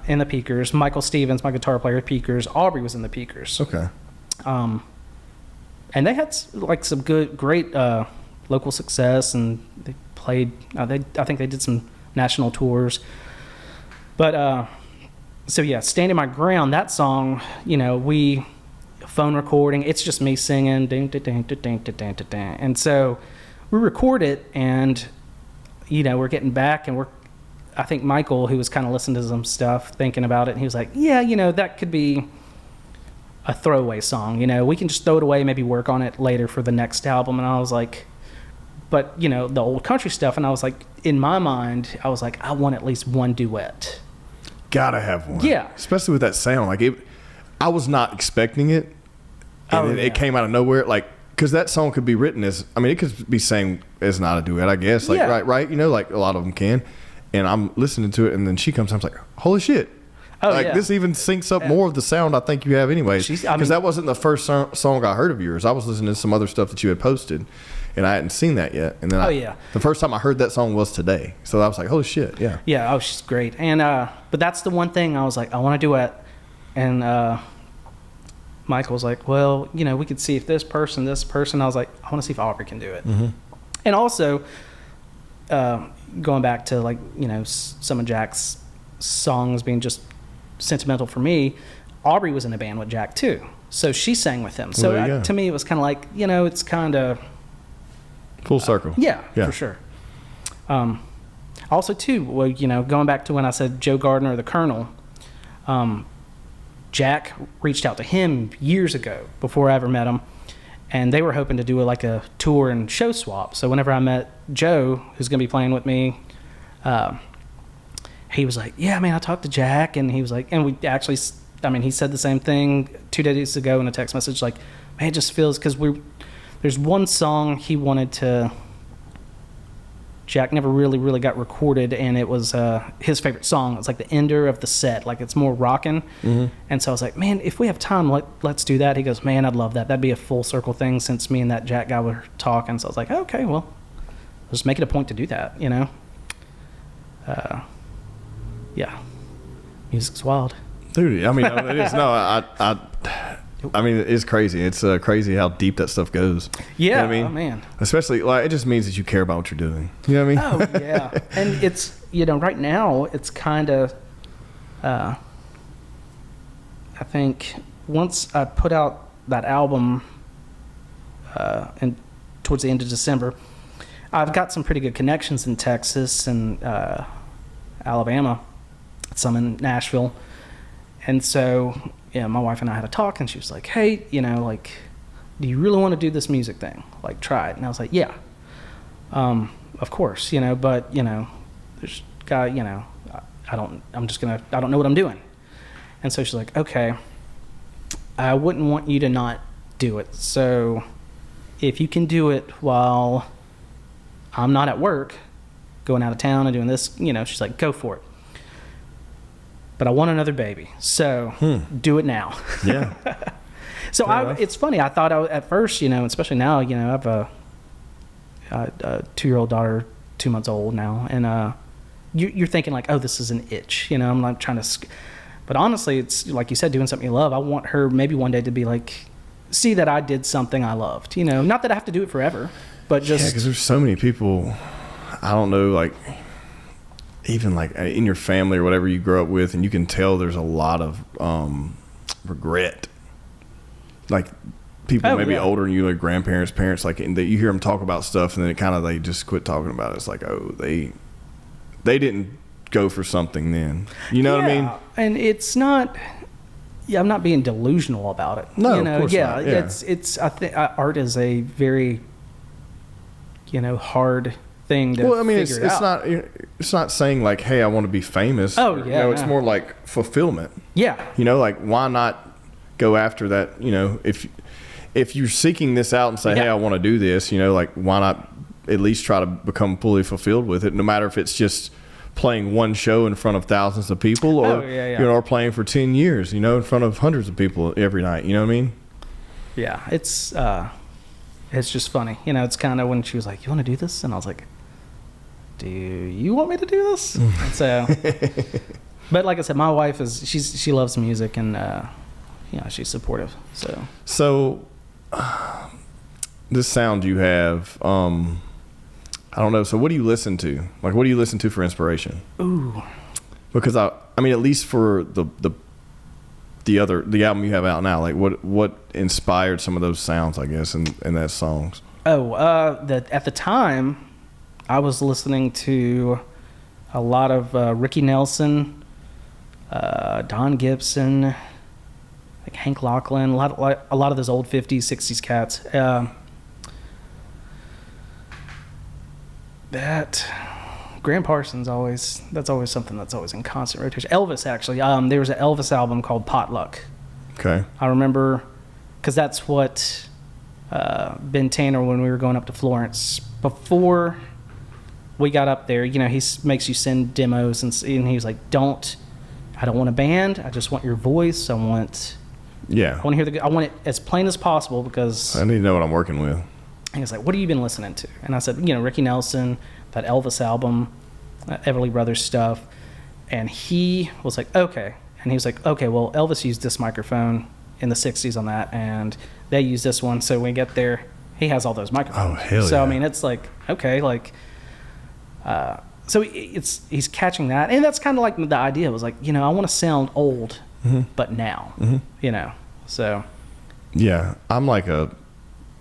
in the Peakers. Michael Stevens, my guitar player, Peakers. Aubrey was in the Peakers.
Okay.
And they had like some great local success, and they played. I think they did some national tours. But so yeah, Standing My Ground. That song, we phone recording. It's just me singing, ding, ding, ding, ding, ding, ding, ding, ding. And so we record it, and we're getting back, and I think Michael, who was kind of listening to some stuff, thinking about it, and he was like, yeah, that could be a throwaway song. We can just throw it away, maybe work on it later for the next album. And I was like, but the old country stuff. And I was like, in my mind, I was like, I want at least one duet.
Gotta have one.
Yeah.
Especially with that sound. Like I was not expecting it. And it came out of nowhere. Like, because that song could be written as, it could be sang as not a duet, I guess. Like,
yeah.
right? Like a lot of them can. And I'm listening to it, and then she comes, I'm like, holy shit. This even syncs up more of the sound I think you have anyways. Because that wasn't the first song I heard of yours. I was listening to some other stuff that you had posted, and I hadn't seen that yet. And then the first time I heard that song was today. So I was like, holy shit, yeah.
Yeah, she's great. And but that's the one thing I was like, I want to duet. And Michael was like, well, we could see if this person. I was like, I want to see if Aubrey can do it.
Mm-hmm.
And also, going back to like, some of Jack's songs being just sentimental for me, Aubrey was in a band with Jack too, so she sang with him. So to me, it was kind of like, it's kind of
full circle.
Yeah, for sure. Also too, well, going back to when I said Joe Gardner, the Colonel, Jack reached out to him years ago before I ever met him, and they were hoping to do a tour and show swap. So whenever I met Joe, who's going to be playing with me, he was like, yeah, man, I talked to Jack, and he was like, and we actually, he said the same thing 2 days ago in a text message, like, man, it just feels, because there's one song he wanted to, Jack never really got recorded, and it was his favorite song. It's like the ender of the set, like it's more rocking.
Mm-hmm.
And so I was like, man, if we have time, let's do that. He goes, man, I'd love that. That'd be a full circle thing since me and that Jack guy were talking. So I was like, okay, well, let's make it a point to do that, Yeah, music's wild,
dude. It is. No, it's crazy. It's crazy how deep that stuff goes.
Yeah,
oh,
man.
Especially it just means that you care about what you're doing. You know what I mean?
Oh yeah, and it's right now it's kind of. I think once I put out that album, and towards the end of December, I've got some pretty good connections in Texas and Alabama. Some in Nashville, and so my wife and I had a talk, and she was like, hey, do you really want to do this music thing? Like, try it. And I was like, yeah, of course, but there's guy, I don't know what I'm doing. And so she's like, okay, I wouldn't want you to not do it, so if you can do it while I'm not at work, going out of town and doing this, she's like, go for it. But I want another baby, so do it now.
Yeah.
So it's funny. I thought at first, especially now, I have a 2-year-old daughter, 2 months old now, and you're thinking like, oh, this is an itch. I'm not trying to. But honestly, it's like you said, doing something you love. I want her maybe one day to be like, see that I did something I loved. Not that I have to do it forever, but just
because there's so many people. I don't know, like. Even like in your family or whatever you grow up with, and you can tell there's a lot of regret. Like people maybe older than you, like grandparents, parents, like and you hear them talk about stuff, and then they just quit talking about it. It's like, oh, they didn't go for something then. You know what I mean?
And it's not. Yeah, I'm not being delusional about it.
No, of course not. Yeah.
It's. I think art is a very, hard thing to figure out.
It's not saying like, hey, I want to be famous.
Oh yeah.
It's more like fulfillment.
Yeah.
Like why not go after that? If you're seeking this out and say, hey, I want to do this, like why not at least try to become fully fulfilled with it, no matter if it's just playing one show in front of thousands of people or or playing for 10 years, in front of hundreds of people every night. You know what I mean?
Yeah, it's just funny. It's kind of when she was like, you want to do this? And I was like, do you want me to do this? And so, But like I said, my wife she loves music, and she's supportive.
So this sound you have, I don't know. So what do you listen to? Like, what do you listen to for inspiration?
Ooh.
Because I mean, at least for the album you have out now, like what inspired some of those sounds, I guess, and that songs.
At the time, I was listening to a lot of Ricky Nelson, Don Gibson, like Hank Lachlan, a lot of those old 50s, 60s cats. That Graham Parsons that's always something that's always in constant rotation. Elvis, actually. There was an Elvis album called Potluck.
Okay.
I remember, because that's what Ben Tanner, when we were going up to Florence, before we got up there, he makes you send demos, and he was like, I don't want a band, I just want your voice, I want to hear I want it as plain as possible, because
I need to know what I'm working with.
He was like, what have you been listening to? And I said, Ricky Nelson, that Elvis album, Everly Brothers stuff. And he was like, okay. And he was like, okay, well, Elvis used this microphone in the 60s on that, and they use this one. So when we get there, he has all those microphones.
Oh, hell
so,
yeah.
I mean, it's like, okay, like, so he's catching that. And that's kind of like the idea was like, I want to sound old, but now, so.
Yeah, I'm like a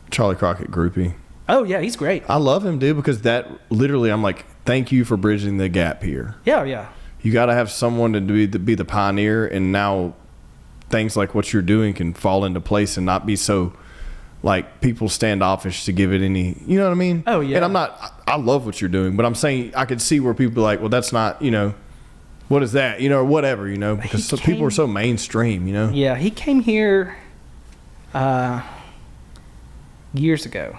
Charlie Crockett groupie.
Oh, yeah, he's great.
I love him, dude, because that literally, I'm like, thank you for bridging the gap here.
Yeah.
You got to have someone to be the pioneer, and now things like what you're doing can fall into place and not be so like people standoffish to give it any, you know what I mean?
Oh, yeah.
And I love what you're doing, but I'm saying I could see where people are like, well, that's not, what is that, or whatever, because people are so mainstream,
Yeah, he came here years ago,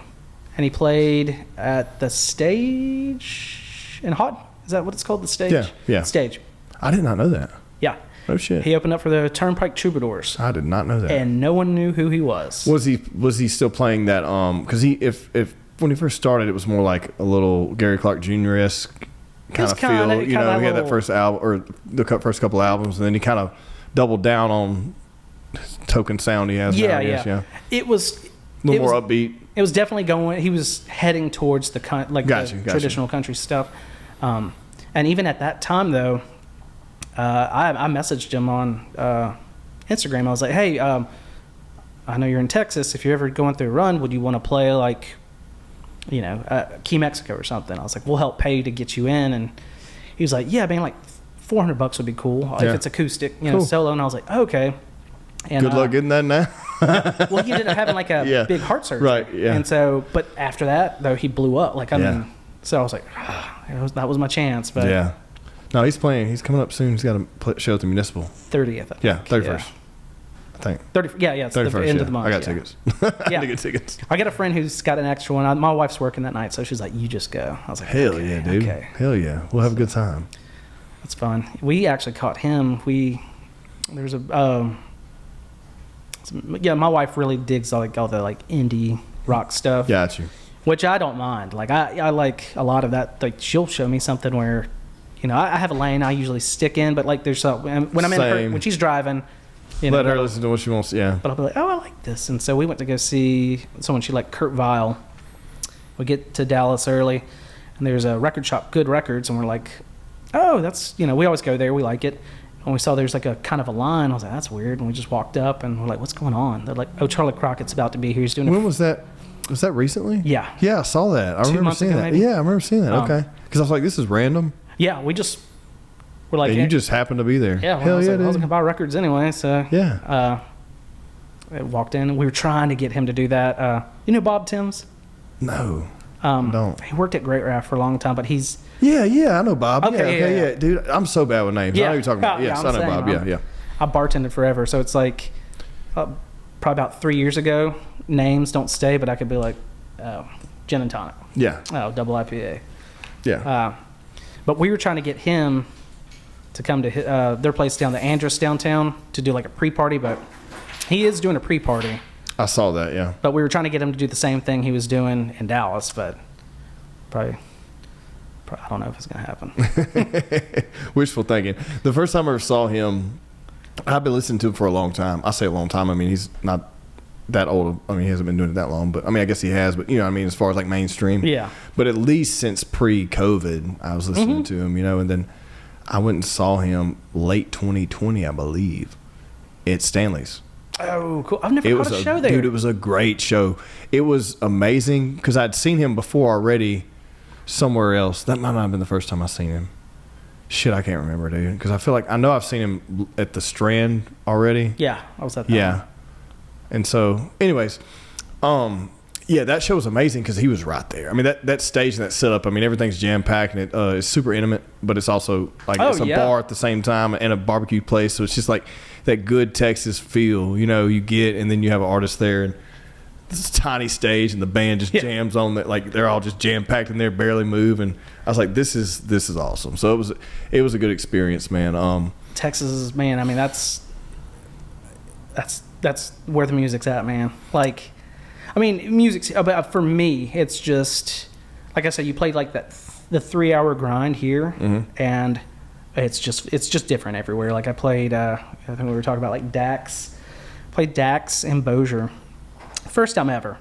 and he played at the Stage in Houghton. Is that what it's called, the Stage?
Yeah.
Stage.
I did not know that.
Yeah.
Oh shit.
He opened up for the Turnpike Troubadours.
I did not know that.
And no one knew who he was.
Was he still playing that? Because if when he first started, it was more like a little Gary Clark Jr.-esque kind of feel. He had that first album or the first couple albums, and then he kind of doubled down on his token sound he has now. I guess, yeah.
It was
a little more upbeat.
It was definitely going. He was heading towards the traditional country stuff. And even at that time, though, I messaged him on Instagram. I was like, hey, I know you're in Texas. If you're ever going through a run, would you want to play like, Key Mexico or something? I was like, we'll help pay to get you in. And he was like, yeah, man, like $400 would be cool if it's acoustic, solo. And I was like, okay. And,
good luck getting that now.
Well, he ended up having like a big heart surgery.
Right, yeah.
And so, but after that, though, he blew up. Like, I mean, so I was like, that was my chance. But
yeah. No, he's playing. He's coming up soon. He's got a show at the Municipal.
30th, I think.
Yeah, 31st. I think.
30. Yeah. It's
31st,
the end of the month.
I got tickets. I had to get tickets.
I got a friend who's got an extra one. My wife's working that night, so she's like, "You just go." I was like,
"Hell yeah, dude!
Okay.
Hell yeah, we'll have a good time."
That's fun. We actually caught him. There's a my wife really digs all the indie rock stuff.
Got you.
Which I don't mind. Like I like a lot of that. Like she'll show me something where, I have a lane I usually stick in, but like there's when I'm in her, when she's driving,
let her listen to what she wants. Yeah.
But I'll be like, oh, I like this, and so we went to go see someone she liked, Kurt Vile. We get to Dallas early, and there's a record shop, Good Records, and we're like, oh, that's we always go there. We like it. And we saw there's like a kind of a line. I was like, that's weird. And we just walked up, and we're like, what's going on? They're like, oh, Charlie Crockett's about to be here. He's doing.
When was that? Was that recently?
Yeah.
Yeah, I saw that. I remember seeing that. Maybe? Yeah, I remember seeing that. Okay. Because I was like, this is random.
Yeah, we're like,
and you just happened to be there.
Yeah. Well, I was gonna buy records anyway, so
yeah.
I walked in, and we were trying to get him to do that. Bob Timms?
No.
Don't. He worked at Great Raft for a long time, but he's.
Yeah, I know Bob.
Okay,
yeah. Dude, I'm so bad with names. I know what you're talking about. Yes, I know Bob. Yeah.
I bartended forever, so it's like probably about 3 years ago. Names don't stay, but I could be like, oh, gin and tonic.
Yeah.
Oh, double IPA.
Yeah.
But we were trying to get him to come to their place down the Andrus downtown to do like a pre-party, but he is doing a pre-party.
I saw that, yeah.
But we were trying to get him to do the same thing he was doing in Dallas, but probably I don't know if it's going to happen.
Wishful thinking. The first time I ever saw him, I've been listening to him for a long time. I say a long time. I mean, he's not that old. I mean, he hasn't been doing it that long, but I mean, I guess he has, but you know what I mean, as far as like mainstream.
Yeah.
But at least since pre-COVID, I was listening to him, you know, and then I went and saw him late 2020, I believe, at Stanley's.
Oh, cool. I've never caught a show there.
Dude, it was a great show. It was amazing because I'd seen him before already somewhere else. That might not have been the first time I seen him. Shit, I can't remember, dude. Because I feel like I know I've seen him at the Strand already.
Yeah, I was at that.
Yeah.
one.
And so, anyways, yeah, that show was amazing because he was right there. I mean, that stage and that setup, I mean, everything's jam-packed and it's super intimate, but it's also like it's a bar at the same time and a barbecue place. So it's just like that good Texas feel, you know, you get, and then you have an artist there and this tiny stage and the band just jams on that. Like they're all just jam-packed in there, barely move. And I was like, this is awesome. So it was a good experience, man.
Texas is, man, I mean, that's where the music's at, man. Like, I mean, music's, but for me, it's just, like I said, you played like the 3-hour grind here, and it's just different everywhere. Like I played, I think we were talking about like Dax, played Dax and Bossier, first time ever.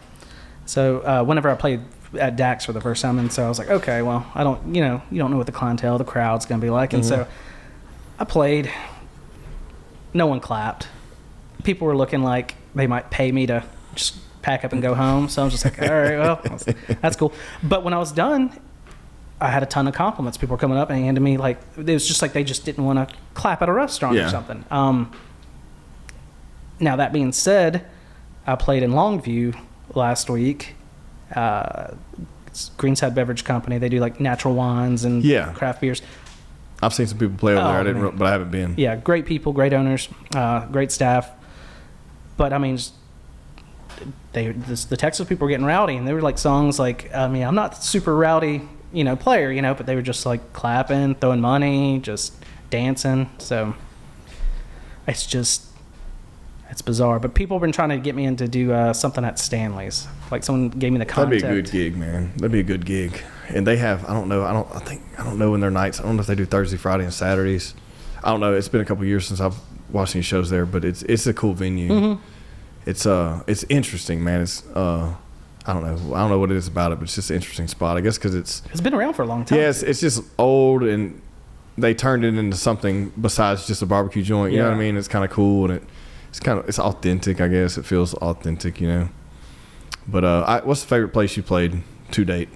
So whenever I played at Dax for the first time, and so I was like, okay, well, I don't, you don't know what the clientele, the crowd's gonna be like, and so I played. No one clapped. People were looking like they might pay me to just pack up and go home. So I was just like, all right, well, that's cool. But when I was done, I had a ton of compliments. People were coming up and handing me, like, it was just like they just didn't want to clap at a restaurant or something. Now, that being said, I played in Longview last week. It's Greenside Beverage Company. They do like natural wines and craft beers.
I've seen some people play over there, but I haven't been.
Yeah, great people, great owners, great staff. But I mean, the Texas people were getting rowdy, and they were like songs like, I mean, I'm not a super rowdy, player, but they were just like clapping, throwing money, just dancing. So it's bizarre. But people have been trying to get me in to do something at Stanley's. Like someone gave me the contact.
That'd be a good gig, man. That'd be a good gig. And they have, I don't know when their nights. I don't know if they do Thursday, Friday, and Saturdays. I don't know. It's been a couple years since I've watched any shows there, but it's a cool venue. It's interesting, man. It's I don't know what it is about it, but it's just an interesting spot. I guess because it's
been around for a long time.
Yeah, it's just old, and they turned it into something besides just a barbecue joint. You know what I mean? It's kind of cool, and it's authentic. I guess it feels authentic, But what's the favorite place you played to date?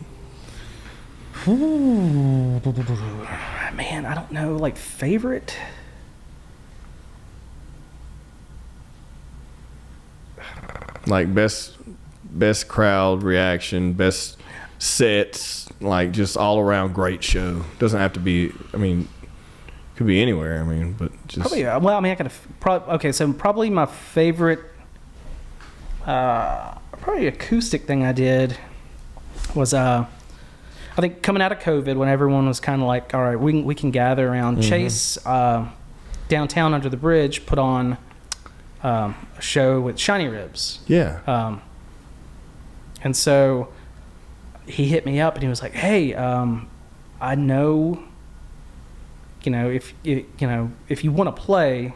Ooh, man, I don't know. Like favorite.
Like best crowd reaction, best sets, like just all around great show. Doesn't have to be. I mean, could be anywhere. I mean, but just
probably. Well, I mean, I could okay. So probably my favorite, probably acoustic thing I did was I think coming out of COVID when everyone was kind of like, all right, we can gather around. Chase downtown under the bridge put on a show with Shiny Ribs.
Yeah.
And so he hit me up and he was like, hey, I know, if you want to play,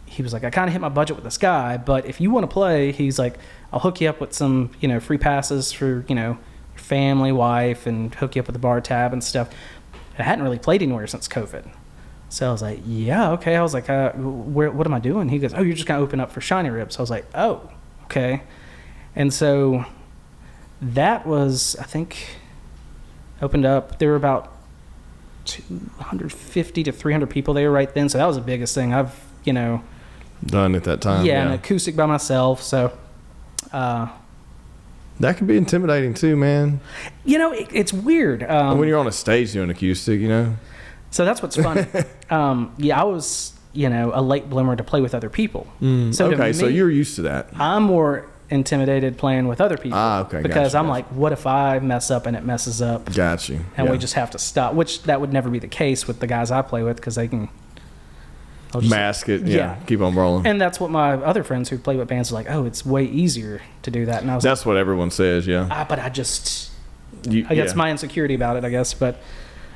he was like, I kind of hit my budget with this guy, but if you want to play, he's like, I'll hook you up with some, free passes for, your family, wife, and hook you up with the bar tab and stuff. I hadn't really played anywhere since COVID. So I was like, yeah, okay. I was like, what am I doing? He goes, oh, you're just going to open up for Shiny Ribs. So I was like, oh, okay. And so that was, I think, opened up. There were about 250 to 300 people there right then. So that was the biggest thing I've,
done at that time.
Yeah, an acoustic by myself. So
that can be intimidating too, man.
It's weird.
When you're on a stage doing acoustic,
So that's what's funny. I was, a late bloomer to play with other people.
So you're used to that.
I'm more intimidated playing with other people.
Okay.
Because I'm like, what if I mess up and it messes up?
Got you.
And we just have to stop, which that would never be the case with the guys I play with because they can
mask it. Yeah. Keep on rolling.
And that's what my other friends who play with bands are like, oh, it's way easier to do that. And I was
that's what everyone says, yeah.
But I just, I guess my insecurity about it, I guess. But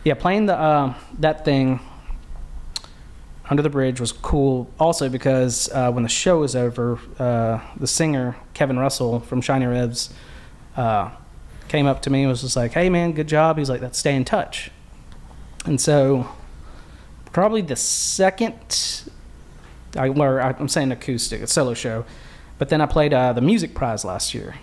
yeah, playing the that thing under the bridge was cool. Also because when the show was over, the singer Kevin Russell from Shiny Ribs came up to me and was just like, "Hey man, good job." He's like, "Let's stay in touch." And so probably the second, I'm saying acoustic, a solo show, but then I played the Music Prize last year.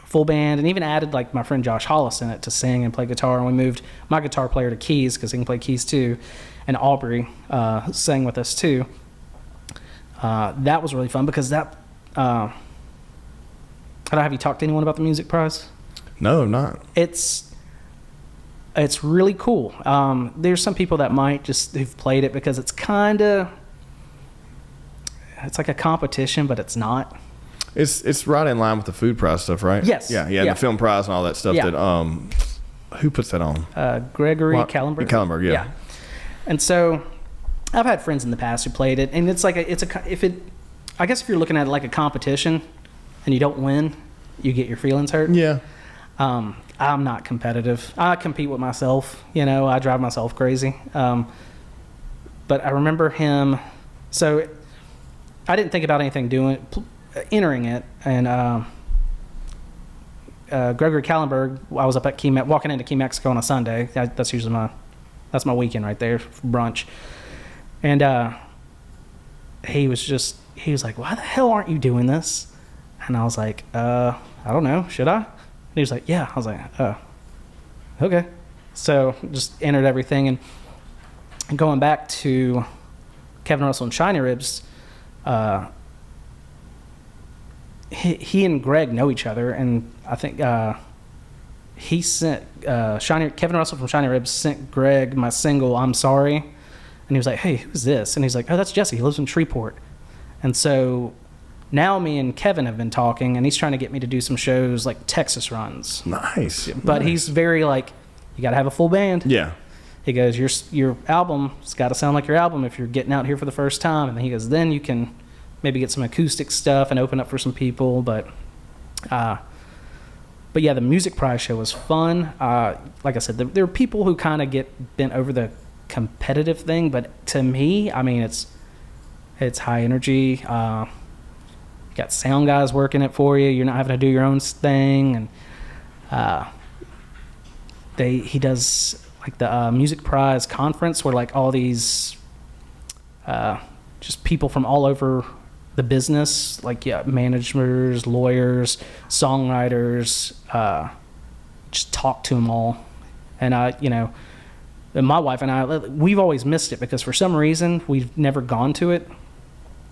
Full band, and even added like my friend Josh Hollis in it to sing and play guitar, and we moved my guitar player to keys because he can play keys too, and Aubrey sang with us too. That was really fun because that I don't have you talked to anyone about the Music Prize?
No, I'm not.
It's really cool. There's some people that might just who've played it because it's like a competition, but it's not.
It's right in line with the food prize stuff, right?
Yes.
Yeah. The film prize and all that stuff.
Yeah.
That who puts that on?
Gregory Kallenberg.
Kallenberg, yeah.
And so I've had friends in the past who played it, and it's like I guess if you're looking at it like a competition and you don't win, you get your feelings hurt.
Yeah.
I'm not competitive. I compete with myself. I drive myself crazy. But I remember him. So I didn't think about anything entering it, and Gregory Kallenberg, I was up at walking into Key Mexico on a Sunday. That's usually my weekend right there, brunch. And he was like, "Why the hell aren't you doing this?" And I was like, "I don't know. Should I?" And he was like, "Yeah." I was like, "Oh, okay." So just entered everything, and going back to Kevin Russell and Shiny Ribs, he and Greg know each other, and I think he sent Kevin Russell from Shiny Ribs sent Greg my single "I'm Sorry," and he was like, "Hey, who's this?" And he's like, "Oh, that's Jesse. He lives in Shreveport." And so now me and Kevin have been talking, and he's trying to get me to do some shows like Texas runs.
Nice.
But he's very like, you got to have a full band.
Yeah.
He goes, your album's got to sound like your album if you're getting out here for the first time. And then he goes, then you can maybe get some acoustic stuff and open up for some people. But yeah, the Music Prize show was fun. Like I said, there are people who kind of get bent over the competitive thing, but to me, I mean, it's high energy. You got sound guys working it for you. You're not having to do your own thing, and he does like the Music Prize conference where like all these just people from all over the business, like managers, lawyers, songwriters, just talk to them all. And and my wife and I, we've always missed it because for some reason we've never gone to it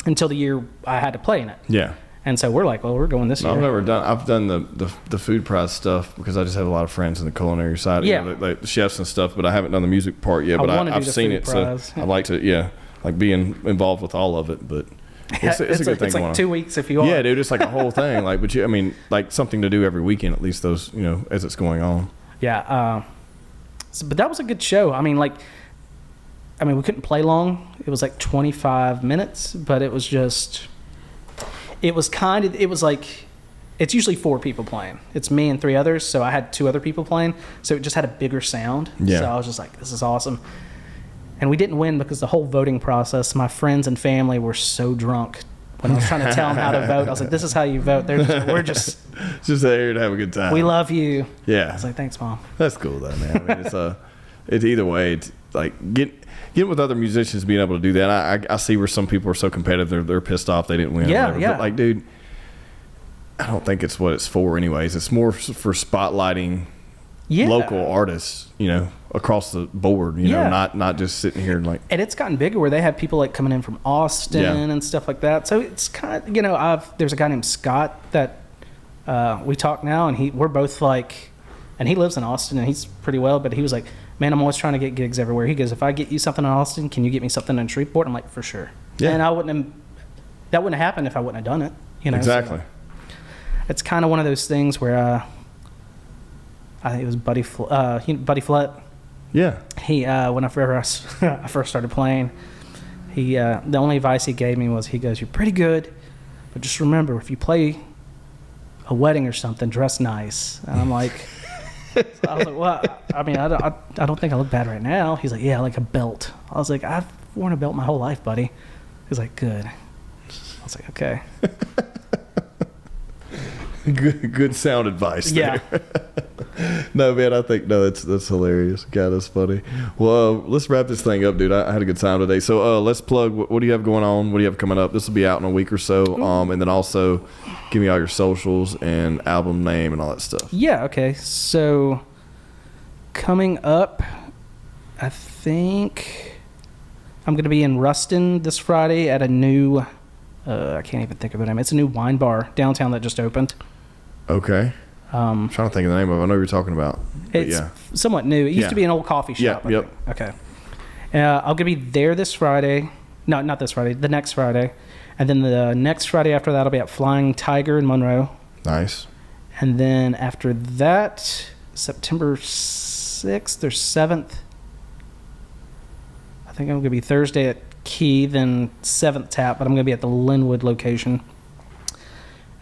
until the year I had to play in it.
Yeah.
And so we're like, well, we're going this year.
I've done the food prize stuff because I just have a lot of friends in the culinary side.
Yeah.
Like the chefs and stuff, but I haven't done the music part yet. But I've seen it, so I'd like to, like being involved with all of it. But it's a good thing.
It's like
going
2 weeks if you want.
Yeah, dude, it's like a whole thing. Like, but like something to do every weekend, at least those, as it's going on. Yeah.
But that was a good show. I mean, we couldn't play long. It was like 25 minutes, but it was like, it's usually 4 people playing. It's me and 3 others, so I had 2 other people playing, so it just had a bigger sound.
Yeah.
So I was just like, this is awesome. And we didn't win because the whole voting process, my friends and family were so drunk when I was trying to tell them how to vote. I was like, this is how you vote. We're just
there to have a good time.
We love you.
Yeah.
I was like, thanks, Mom.
That's cool though, man. I mean, it's either way. It's like getting with other musicians, being able to do that. I see where some people are so competitive, they're pissed off they didn't win.
Yeah,
or whatever.
yeah.
But like, dude, I don't think it's what it's for. Anyways, it's more for spotlighting local artists, across the board. Not just sitting here and like.
And it's gotten bigger where they have people like coming in from Austin and stuff like that. So it's kind of, there's a guy named Scott that we talk now, and we're both like, and he lives in Austin and he's pretty well, but he was like, man, I'm always trying to get gigs everywhere. He goes, if I get you something in Austin, can you get me something in Shreveport? I'm like, for sure. Yeah. And that wouldn't have happened if I wouldn't have done it.
Exactly.
So it's kind of one of those things where I think it was Buddy Flett. Yeah. He when I first started playing, the only advice he gave me was, he goes, you're pretty good, but just remember, if you play a wedding or something, dress nice. And I'm like, So I was like, well, I mean, I don't think I look bad right now. He's like, yeah, like a belt. I was like, I've worn a belt my whole life, buddy. He's like, good. I was like, okay.
Good sound advice there.
Yeah.
No, man, I think, no, that's hilarious. God, that's funny. Well, let's wrap this thing up, dude. I had a good time today. So let's plug, what do you have going on? What do you have coming up? This will be out in a week or so. And then also give me all your socials and album name and all that stuff.
Yeah, okay. So coming up, I think I'm going to be in Ruston this Friday at a new, I can't even think of the name. It's a new wine bar downtown that just opened.
Okay. I'm trying to think of the name of it. I know what you're talking about.
It's somewhat new. It used to be an old coffee shop.
Yeah, yep.
Okay. I'm going to be there this Friday. No, not this Friday. The next Friday. And then the next Friday after that, I'll be at Flying Tiger in Monroe.
Nice.
And then after that, September 6th or 7th, I think I'm going to be Thursday at Key, then 7th Tap, but I'm going to be at the Linwood location.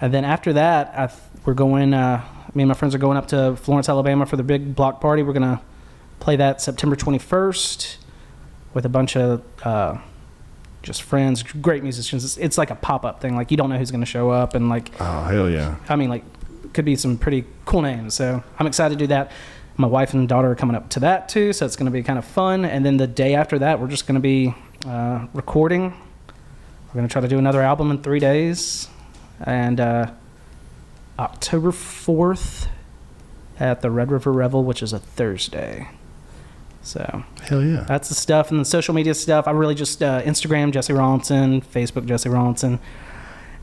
And then after that, we're going, me and my friends are going up to Florence, Alabama for the big block party. We're going to play that September 21st with a bunch of just friends, great musicians. It's like a pop-up thing. Like, you don't know who's going to show up. And like,
oh, hell yeah.
I mean, like, could be some pretty cool names. So I'm excited to do that. My wife and daughter are coming up to that too, so it's going to be kind of fun. And then the day after that, we're just going to be recording. We're going to try to do another album in 3 days. And October 4th at the Red River Revel, which is a Thursday. So
hell yeah,
that's the stuff. And the social media stuff, I really just Instagram Jesse Rawlinson, Facebook Jesse Rawlinson,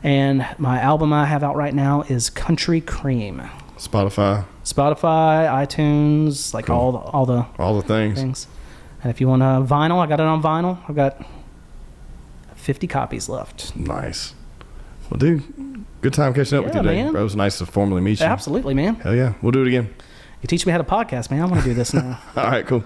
and my album I have out right now is Country Cream.
Spotify,
iTunes, like
cool.
all the
things.
And if you want vinyl, I got it on vinyl. I've got 50 copies left.
Nice. Well, dude, good time catching up with you today, bro. It was nice to formally meet you.
Absolutely, man.
Hell yeah, we'll do it again.
You teach me how to podcast, man. I want to do this now.
All right, cool.